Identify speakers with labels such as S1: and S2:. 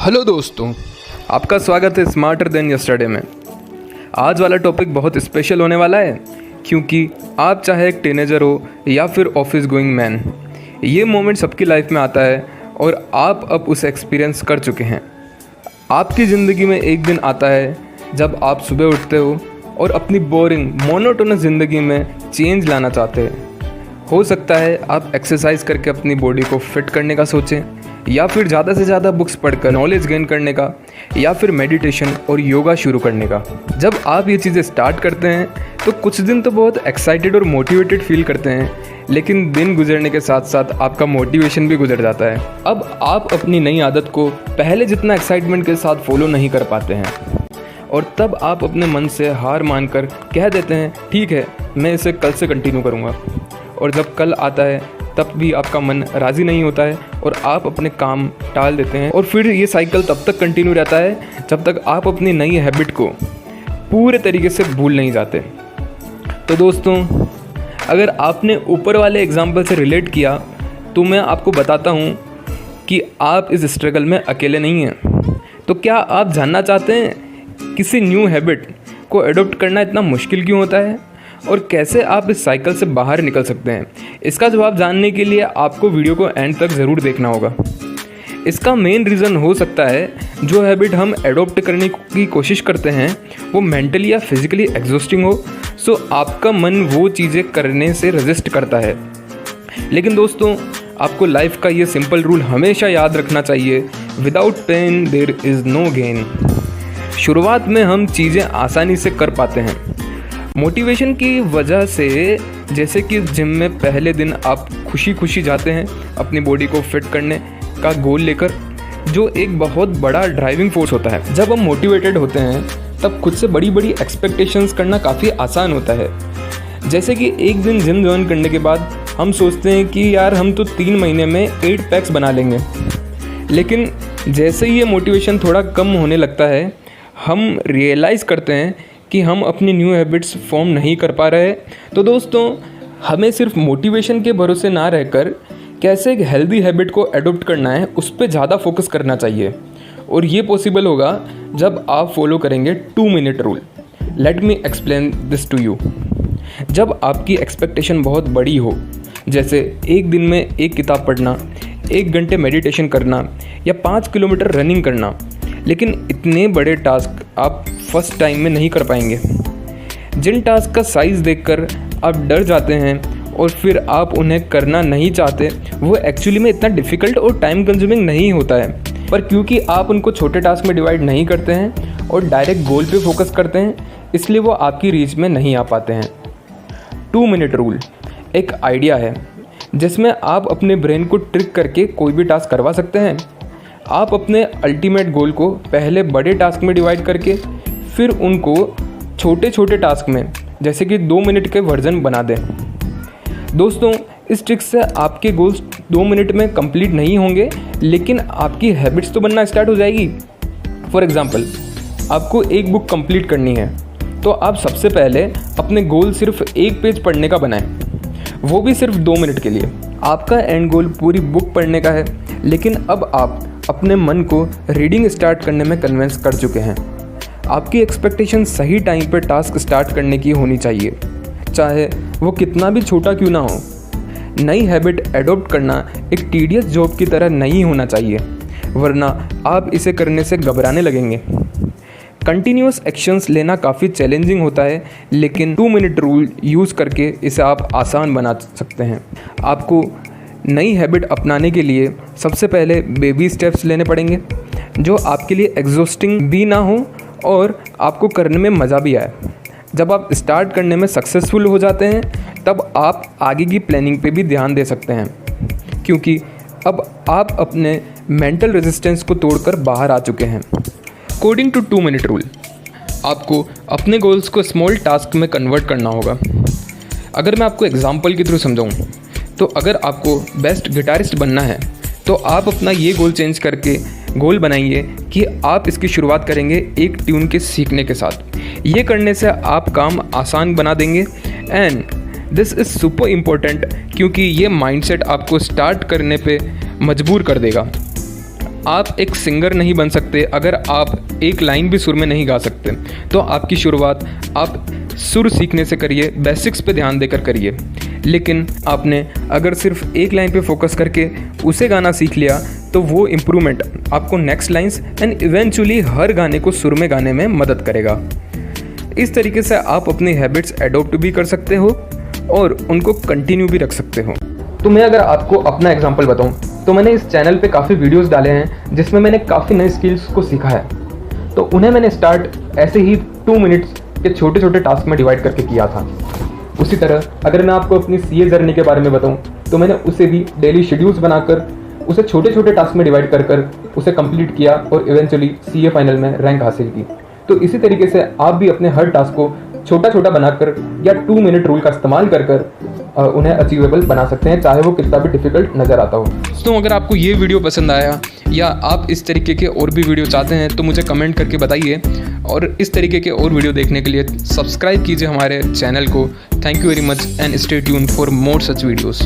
S1: Hello दोस्तों, आपका स्वागत है स्मार्टर देन यस्टरडे में। आज वाला टॉपिक बहुत स्पेशल होने वाला है क्योंकि आप चाहे एक टीनेजर हो या फिर ऑफिस गोइंग मैन, ये मोमेंट सबकी लाइफ में आता है और आप अब उसे एक्सपीरियंस कर चुके हैं। आपकी ज़िंदगी में एक दिन आता है जब आप सुबह उठते हो और अपनी बोरिंग मोनोटोनस ज़िंदगी में चेंज लाना चाहते हैं। हो सकता है आप एक्सरसाइज करके अपनी बॉडी को फिट करने का सोचें, या फिर ज़्यादा से ज़्यादा बुक्स पढ़कर नॉलेज गेन करने का, या फिर मेडिटेशन और योगा शुरू करने का। जब आप ये चीज़ें स्टार्ट करते हैं तो कुछ दिन तो बहुत एक्साइटेड और मोटिवेटेड फील करते हैं, लेकिन दिन गुजरने के साथ साथ आपका मोटिवेशन भी गुजर जाता है। अब आप अपनी नई आदत को पहले जितना एक्साइटमेंट के साथ फॉलो नहीं कर पाते हैं और तब आप अपने मन से हार मानकर कह देते हैं ठीक है, मैं इसे कल से कंटिन्यू करूँगा। और जब कल आता है तब भी आपका मन राज़ी नहीं होता है और आप अपने काम टाल देते हैं, और फिर ये साइकिल तब तक कंटिन्यू रहता है जब तक आप अपनी नई हैबिट को पूरे तरीके से भूल नहीं जाते। तो दोस्तों, अगर आपने ऊपर वाले एग्जाम्पल से रिलेट किया तो मैं आपको बताता हूँ कि आप इस स्ट्रगल में अकेले नहीं हैं। तो क्या आप जानना चाहते हैं किसी न्यू हैबिट को एडॉप्ट करना इतना मुश्किल क्यों होता है और कैसे आप इस साइकिल से बाहर निकल सकते हैं? इसका जवाब जानने के लिए आपको वीडियो को एंड तक ज़रूर देखना होगा। इसका मेन रीज़न हो सकता है जो हैबिट हम एडॉप्ट करने की कोशिश करते हैं वो मेंटली या फिजिकली एग्जॉस्टिंग हो, सो आपका मन वो चीज़ें करने से रेजिस्ट करता है। लेकिन दोस्तों, आपको लाइफ का ये सिंपल रूल हमेशा याद रखना चाहिए, without pain there is no gain. शुरुआत में हम चीज़ें आसानी से कर पाते हैं मोटिवेशन की वजह से, जैसे कि जिम में पहले दिन आप खुशी खुशी जाते हैं अपनी बॉडी को फिट करने का गोल लेकर, जो एक बहुत बड़ा ड्राइविंग फोर्स होता है। जब हम मोटिवेटेड होते हैं तब खुद से बड़ी बड़ी एक्सपेक्टेशंस करना काफ़ी आसान होता है। जैसे कि एक दिन जिम ज्वाइन करने के बाद हम सोचते हैं कि यार हम तो 3 महीने में 8 पैक्स बना लेंगे, लेकिन जैसे ही ये मोटिवेशन थोड़ा कम होने लगता है हम रियलाइज़ करते हैं कि हम अपनी न्यू हैबिट्स फॉर्म नहीं कर पा रहे। तो दोस्तों, हमें सिर्फ मोटिवेशन के भरोसे ना रहकर कैसे एक हेल्दी हैबिट को एडॉप्ट करना है उस पर ज़्यादा फोकस करना चाहिए, और ये पॉसिबल होगा जब आप फॉलो करेंगे 2 minute rule. Let me explain this to you. जब आपकी एक्सपेक्टेशन बहुत बड़ी हो, जैसे एक दिन में 1 किताब पढ़ना, 1 घंटे मेडिटेशन करना या 5 किलोमीटर रनिंग करना, लेकिन इतने बड़े टास्क आप फर्स्ट टाइम में नहीं कर पाएंगे। जिन टास्क का साइज़ देखकर आप डर जाते हैं और फिर आप उन्हें करना नहीं चाहते, वो एक्चुअली में इतना डिफ़िकल्ट और टाइम कंज्यूमिंग नहीं होता है, पर क्योंकि आप उनको छोटे टास्क में डिवाइड नहीं करते हैं और डायरेक्ट गोल पे फोकस करते हैं, इसलिए वो आपकी रीच में नहीं आ पाते हैं। 2 मिनट रूल एक आइडिया है जिसमें आप अपने ब्रेन को ट्रिक करके कोई भी टास्क करवा सकते हैं। आप अपने अल्टीमेट गोल को पहले बड़े टास्क में डिवाइड करके फिर उनको छोटे छोटे टास्क में, जैसे कि 2 मिनट के वर्जन बना दें। दोस्तों, इस ट्रिक से आपके गोल्स 2 मिनट में कंप्लीट नहीं होंगे, लेकिन आपकी हैबिट्स तो बनना स्टार्ट हो जाएगी। फॉर एग्जांपल, आपको एक बुक कंप्लीट करनी है तो आप सबसे पहले अपने गोल सिर्फ 1 पेज पढ़ने का बनाएं, वो भी सिर्फ 2 मिनट के लिए। आपका एंड गोल पूरी बुक पढ़ने का है, लेकिन अब आप अपने मन को रीडिंग स्टार्ट करने में कन्विंस कर चुके हैं। आपकी एक्सपेक्टेशन सही टाइम पर टास्क स्टार्ट करने की होनी चाहिए, चाहे वो कितना भी छोटा क्यों ना हो। नई हैबिट एडॉप्ट करना एक टीडियस जॉब की तरह नहीं होना चाहिए, वरना आप इसे करने से घबराने लगेंगे। कंटिन्यूस एक्शंस लेना काफ़ी चैलेंजिंग होता है, लेकिन 2 मिनट रूल यूज़ करके इसे आप आसान बना सकते हैं। आपको नई हैबिट अपनाने के लिए सबसे पहले बेबी स्टेप्स लेने पड़ेंगे, जो आपके लिए एग्जॉस्टिंग भी ना हो और आपको करने में मज़ा भी आए। जब आप स्टार्ट करने में सक्सेसफुल हो जाते हैं तब आप आगे की प्लानिंग पे भी ध्यान दे सकते हैं, क्योंकि अब आप अपने मेंटल रेजिस्टेंस को तोड़कर बाहर आ चुके हैं। अकॉर्डिंग टू 2 मिनट रूल, आपको अपने गोल्स को स्मॉल टास्क में कन्वर्ट करना होगा। अगर मैं आपको एग्जांपल के थ्रू समझाऊँ तो अगर आपको बेस्ट गिटारिस्ट बनना है तो आप अपना ये गोल चेंज करके गोल बनाइए कि आप इसकी शुरुआत करेंगे एक ट्यून के सीखने के साथ। ये करने से आप काम आसान बना देंगे, and this is super important क्योंकि ये माइंडसेट आपको स्टार्ट करने पे मजबूर कर देगा। आप एक सिंगर नहीं बन सकते अगर आप एक लाइन भी सुर में नहीं गा सकते। तो आपकी शुरुआत आप सुर सीखने से करिए, बेसिक्स पे ध्यान देकर करिए। लेकिन आपने अगर सिर्फ एक लाइन पे फोकस करके उसे गाना सीख लिया तो वो इम्प्रूवमेंट आपको नेक्स्ट लाइन्स एंड इवेंचुअली हर गाने को सुर में गाने में मदद करेगा। इस तरीके से आप अपनी हैबिट्स एडॉप्ट भी कर सकते हो और उनको कंटिन्यू भी रख सकते हो। तो मैं अगर आपको अपना एग्जांपल बताऊं तो मैंने इस चैनल पे काफ़ी वीडियोस डाले हैं जिसमें मैंने काफ़ी नए स्किल्स को सीखा है। तो उन्हें मैंने स्टार्ट ऐसे ही 2 मिनट्स के छोटे छोटे टास्क में डिवाइड करके किया था। उसी तरह अगर मैं आपको अपनी सीए जर्नी के बारे में बताऊं तो मैंने उसे भी डेली शेड्यूल्स बनाकर उसे छोटे छोटे टास्क में डिवाइड कर उसे कंप्लीट किया और इवेंचुअली सीए फाइनल में रैंक हासिल की। तो इसी तरीके से आप भी अपने हर टास्क को छोटा छोटा बनाकर या 2 मिनट रूल का इस्तेमाल कर उन्हें अचीवेबल बना सकते हैं, चाहे वो कितना भी डिफिकल्ट नज़र आता हो। दोस्तों, अगर आपको ये वीडियो पसंद आया या आप इस तरीके के और भी वीडियो चाहते हैं तो मुझे कमेंट करके बताइए, और इस तरीके के और वीडियो देखने के लिए सब्सक्राइब कीजिए हमारे चैनल को। Thank you very much and stay tuned for more such videos.